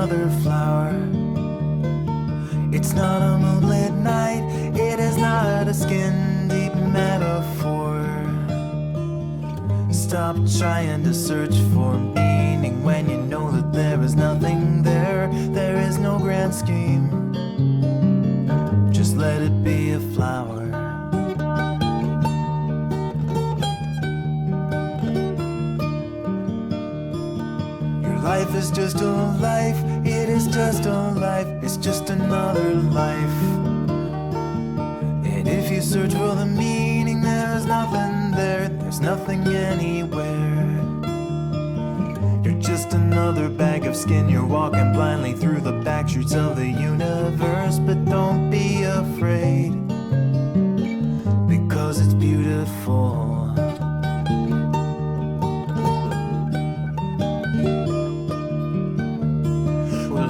another flower. It's not a moonlit night, it is not a skin-deep metaphor. Stop trying to search for meaning when you know that there is nothing there. There is no grand scheme, just let it be a flower. Life is just a life, it is just a life, it's just another life. And if you search for the meaning, there's nothing there, there's nothing anywhere. You're just another bag of skin, you're walking blindly through the back streets of the universe. But don't be afraid, because it's beautiful.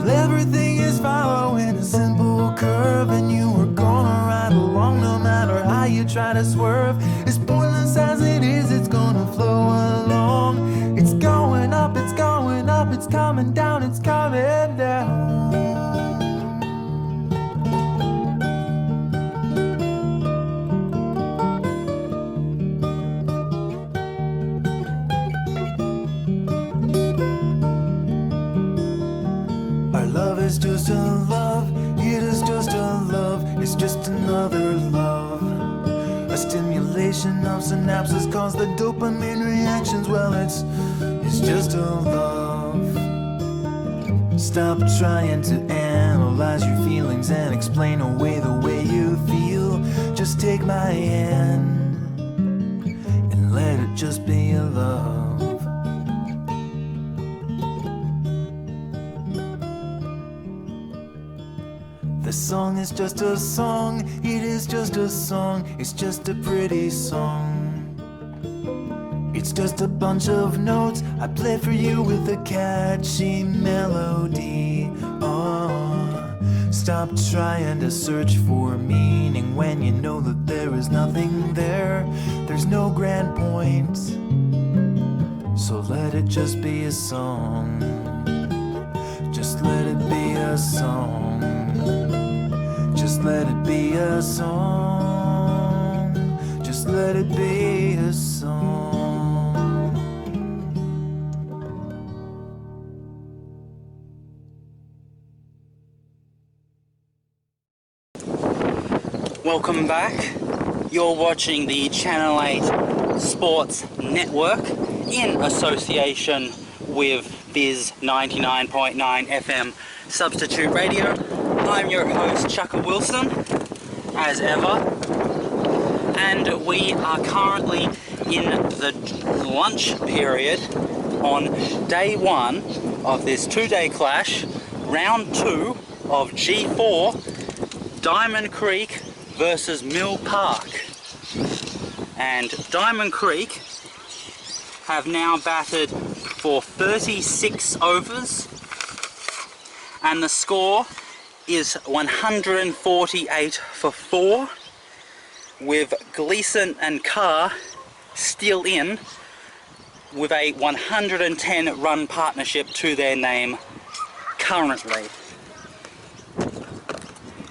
Everything is following a simple curve, and you are gonna ride along no matter how you try to swerve. As pointless as it is, it's gonna flow along. It's going up, it's going up, it's coming down, it's coming down. It's just a love, it is just a love, it's just another love. A stimulation of synapses cause the dopamine reactions. Well, it's just a love. Stop trying to analyze your feelings and explain away the way you feel. Just take my hand and let it just be a love. The song is just a song, it is just a song, it's just a pretty song. It's just a bunch of notes I play for you with a catchy melody. Oh, stop trying to search for meaning when you know that there is nothing there. There's no grand point, so let it just be a song. Just let it be a song. Just let it be a song. Just let it be a song. Welcome back. You're watching the Channel 8 Sports Network in association with Bizz 99.9 FM Substitute Radio. I'm your host, Chukka Wilson, as ever, and we are currently in the lunch period on day one of this two-day clash, round two of G4, Diamond Creek versus Mill Park. And Diamond Creek have now batted for 36 overs, and the score is 148 for 4, with Gleason and Carr still in with a 110 run partnership to their name currently.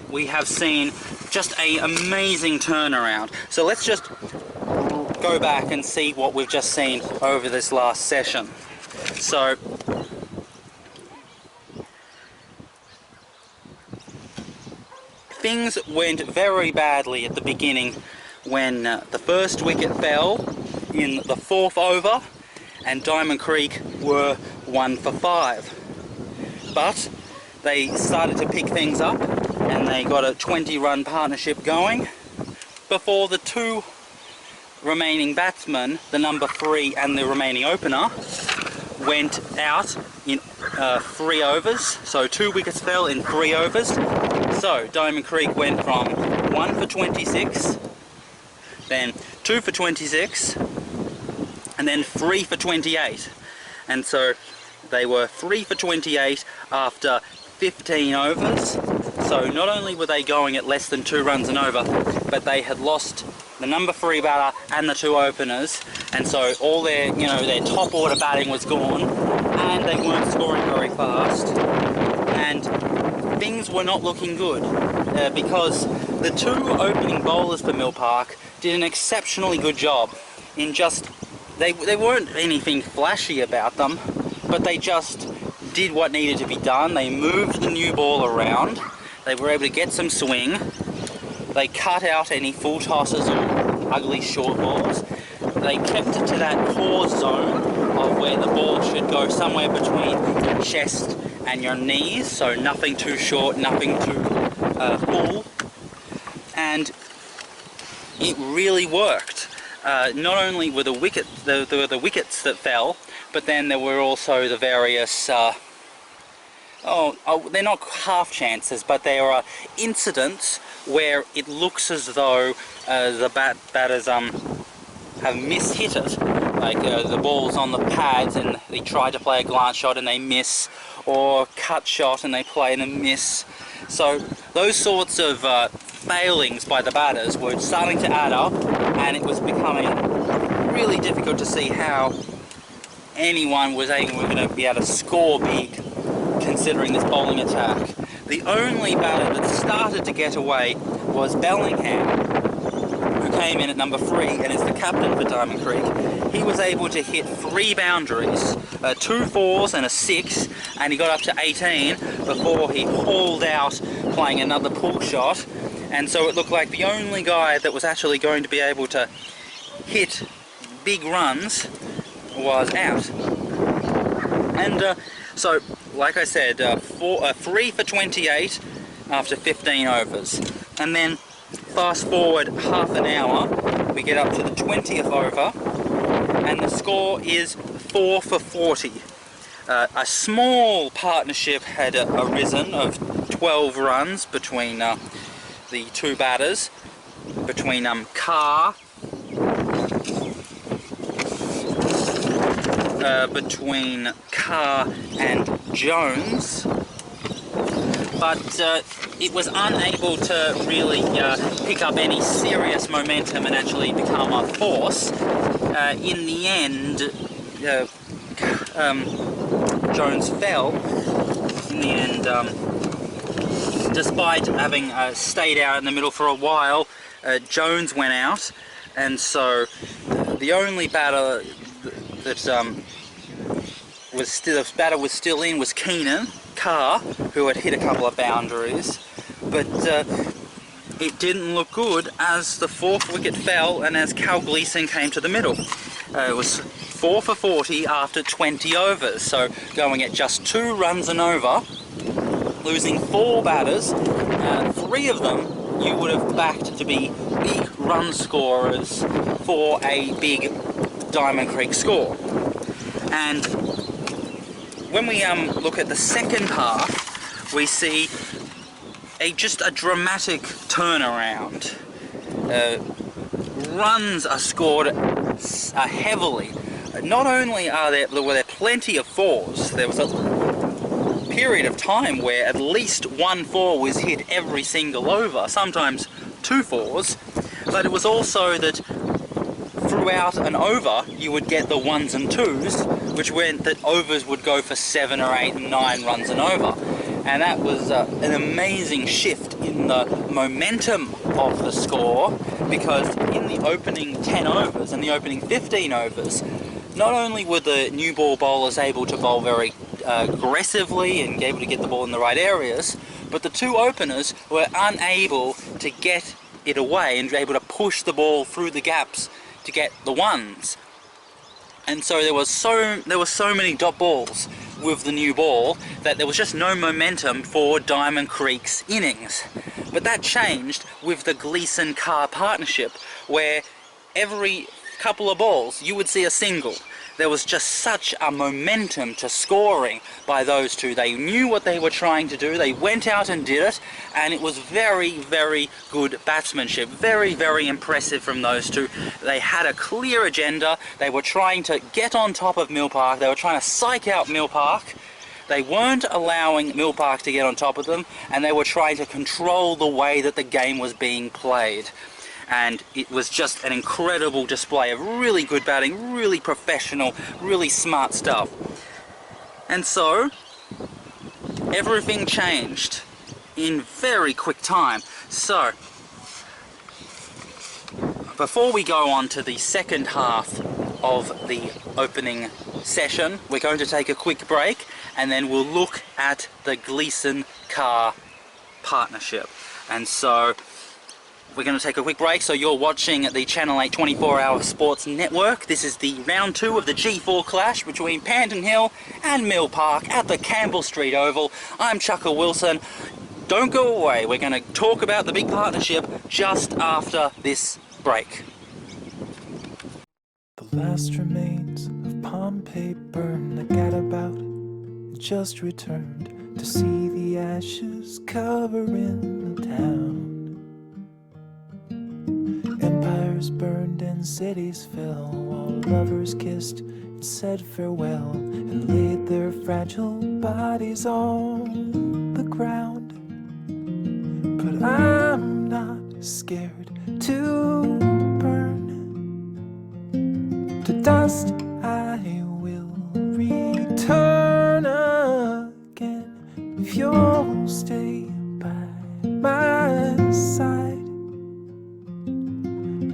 We have seen just an amazing turnaround. So let's just go back and see what we've just seen over this last session. So things went very badly at the beginning when the first wicket fell in the 4th over and Diamond Creek were 1 for 5. But they started to pick things up and they got a 20-run partnership going before the two remaining batsmen, the number 3 and the remaining opener, went out in 3 overs. So 2 wickets fell in 3 overs. So Diamond Creek went from 1 for 26, then 2 for 26, and then 3 for 28. And so they were 3 for 28 after 15 overs. So not only were they going at less than 2 runs and over, but they had lost the number 3 batter and the 2 openers, and so all their, their top order batting was gone, and they weren't scoring very fast. and things were not looking good because the two opening bowlers for Mill Park did an exceptionally good job in just, they weren't anything flashy about them, but they just did what needed to be done. They moved the new ball around, they were able to get some swing, they cut out any full tosses or ugly short balls, they kept it to that core zone of where the ball should go somewhere between your chest and your knees, so nothing too short, nothing too full, and it really worked. Not only were the wickets that fell, but then there were also the various they're not half chances, but there are incidents where it looks as though the batters have mishit it, like the ball's on the pads and they try to play a glance shot and they miss, or cut shot and they play and miss. So those sorts of failings by the batters were starting to add up, and it was becoming really difficult to see how anyone was going to be able to score big considering this bowling attack. The only batter that started to get away was Bellingham, who came in at number 3 and is the captain for Diamond Creek. He was able to hit 3 boundaries, 2 4s and a 6, and he got up to 18 before he hauled out playing another pull shot, and so it looked like the only guy that was actually going to be able to hit big runs was out. And so, like I said, 3 for 28 after 15 overs. And then fast forward half an hour, we get up to the 20th over, and the score is 4 for 40. A small partnership had arisen of 12 runs between the two batters, between Carr, and Jones, but it was unable to really pick up any serious momentum and actually become a force. In the end, Jones fell. In the end, despite having stayed out in the middle for a while, Jones went out, and so the only batter that was still in was Keenan Carr, who had hit a couple of boundaries, but it didn't look good as the 4th wicket fell and as Cal Gleeson came to the middle. It was 4 for 40 after 20 overs, so going at just 2 runs and over, losing 4 batters, 3 of them you would have backed to be big run scorers for a big Diamond Creek score. And when we look at the second half, we see just a dramatic turnaround. Runs are scored heavily. Not only were there plenty of 4s, there was a period of time where at least 1 4 was hit every single over, sometimes 2 4s, but it was also that throughout an over you would get the 1s and 2s, which meant that overs would go for 7 or 8 and 9 runs and over. And that was an amazing shift in the momentum of the score, because in the opening 10 overs and the opening 15 overs, not only were the new ball bowlers able to bowl very aggressively and able to get the ball in the right areas, but the 2 openers were unable to get it away and able to push the ball through the gaps to get the 1s. And so there were so many dot balls with the new ball that there was just no momentum for Diamond Creek's innings. But that changed with the Gleeson-Carr partnership, where every couple of balls you would see a single. There was just such a momentum to scoring by those two. They knew what they were trying to do, they went out and did it, and it was very, very good batsmanship. Very, very impressive from those two. They had a clear agenda. They were trying to get on top of Mill Park. They were trying to psych out Mill Park. They weren't allowing Mill Park to get on top of them, and they were trying to control the way that the game was being played. And it was just an incredible display of really good batting, really professional, really smart stuff. And so, everything changed in very quick time. So, before we go on to the second half of the opening session, we're going to take a quick break and then we'll look at the Gleeson car partnership. And so we're going to take a quick break. So you're watching the Channel 8 24-hour sports network. This is the round 2 of the G4 clash between Panton Hill and Mill Park at the Campbell Street Oval. I'm Chukka Wilson. Don't go away. We're going to talk about the big partnership just after this break. The last remains of Pompeii burn. The gadabout just returned to see the ashes covering the town. Empires burned and cities fell, while lovers kissed and said farewell, and laid their fragile bodies on the ground. But I'm not scared to burn to dust. I will return again if you'll stay by my side.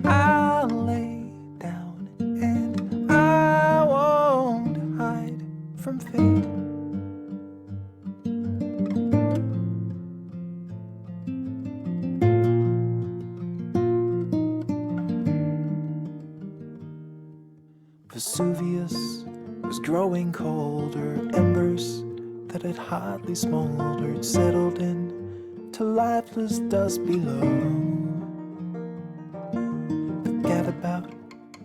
I'll lay down and I won't hide from fate. Vesuvius was growing colder. Embers that had hotly smoldered settled in to lifeless dust below. Gadabout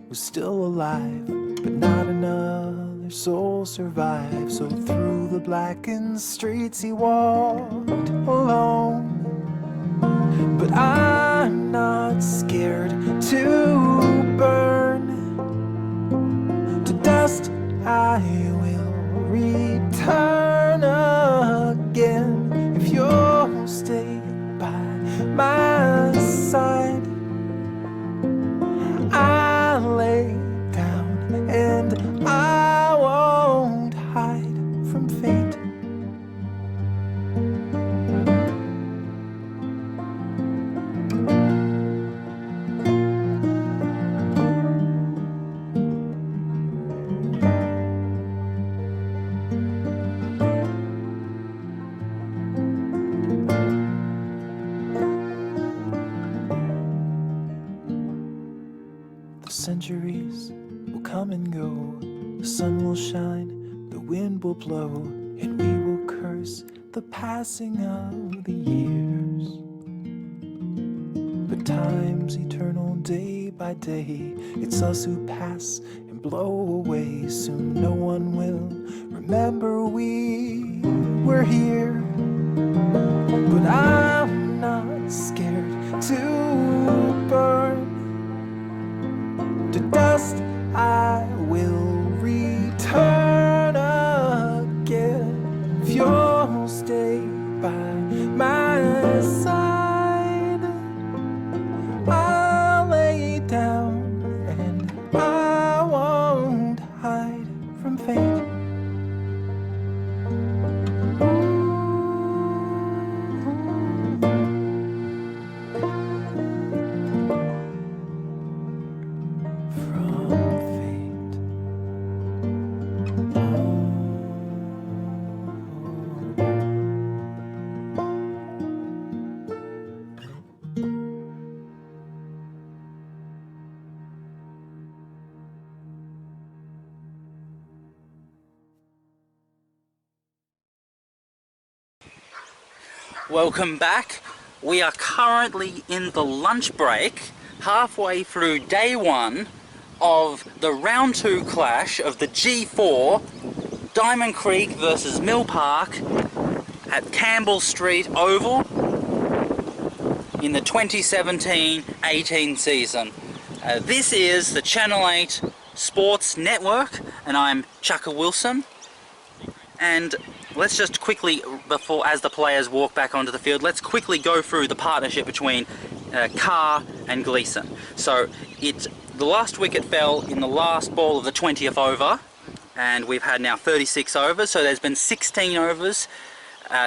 was still alive, but not another soul survived. So through the blackened streets he walked alone. But I'm not scared to burn to dust. I will return again if you'll stay by my side. I'll lay down and I won't hide from fate. Centuries will come and go, the sun will shine, the wind will blow, and we will curse the passing of the years. But time's eternal, day by day, it's us who pass and blow away. Soon no one will remember we were here. But I'm not scared to burn to dust. I will return again if you'll stay by my side. I'll lay down and I won't hide from fate. Welcome back. We are currently in the lunch break, halfway through day 1 of the round 2 clash of the G4 Diamond Creek versus Mill Park at Campbell Street Oval in the 2017-18 season. This is the Channel 8 Sports Network, and I'm Chukka Wilson. And let's just quickly, as the players walk back onto the field, let's quickly go through the partnership between Carr and Gleeson. So the last wicket fell in the last ball of the 20th over, and we've had now 36 overs, so there's been 16 overs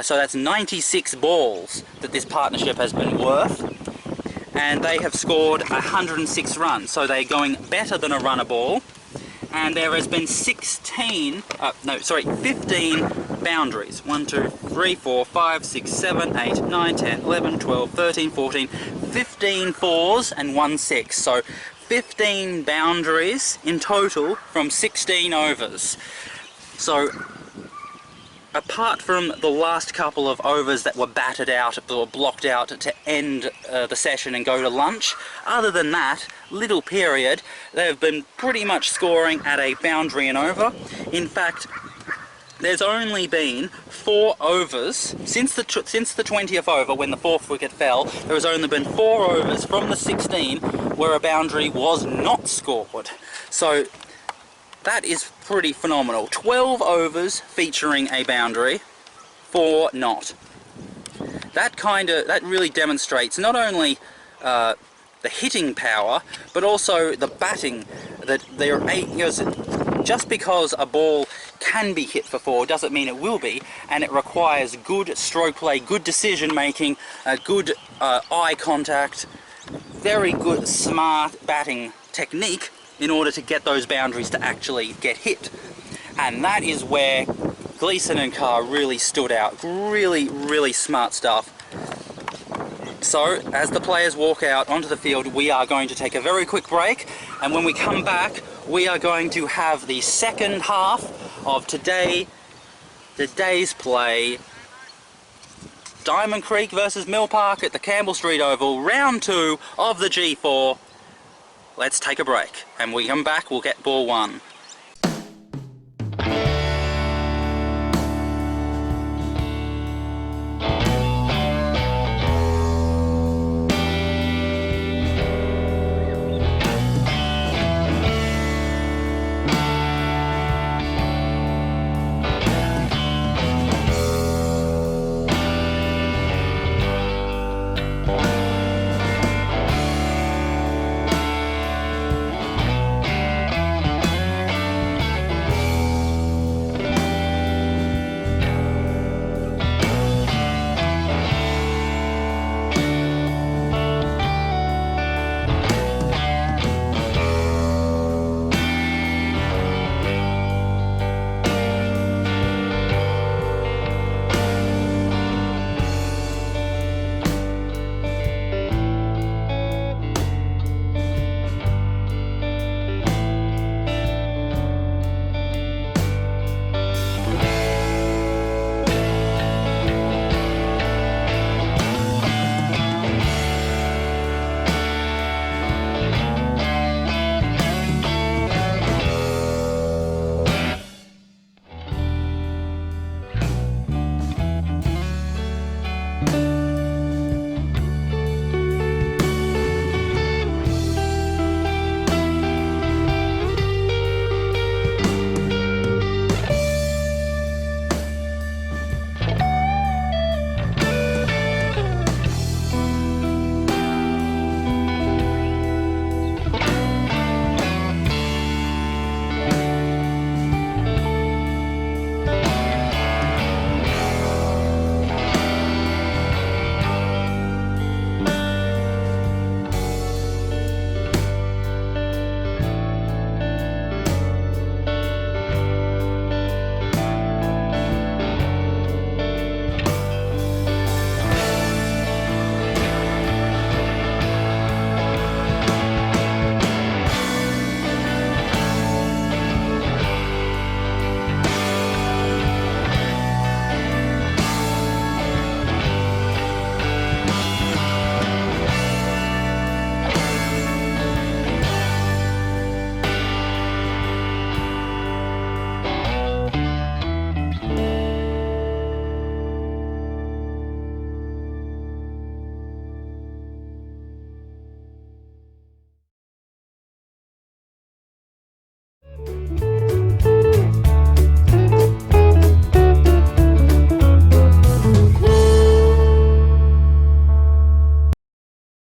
So that's 96 balls that this partnership has been worth, and they have scored 106 runs, so they're going better than a runner ball. And there has been 15 boundaries. 1, 2, 3, 4, 5, 6, 7, 8, 9, 10, 11, 12, 13, 14, 15 fours and 1 6. So 15 boundaries in total from 16 overs. So apart from the last couple of overs that were batted out or blocked out to end the session and go to lunch, other than that little period, they've been pretty much scoring at a boundary and over. In fact, there's only been 4 overs since the 20th over, when the 4th wicket fell. There has only been 4 overs from the 16 where a boundary was not scored. So that is pretty phenomenal. 12 overs featuring a boundary, 4 not. That really demonstrates not only the hitting power, but also the batting. That there are just because a ball can be hit for 4 doesn't mean it will be, and it requires good stroke play, good decision making, good eye contact, very good smart batting technique in order to get those boundaries to actually get hit. And that is where Gleeson and Carr really stood out. Really smart stuff. So as the players walk out onto the field, we are going to take a very quick break, and when we come back we are going to have the second half of today's play. Diamond Creek versus Mill Park at the Campbell Street Oval, round 2 of the G4. Let's take a break, and when we come back we'll get ball 1.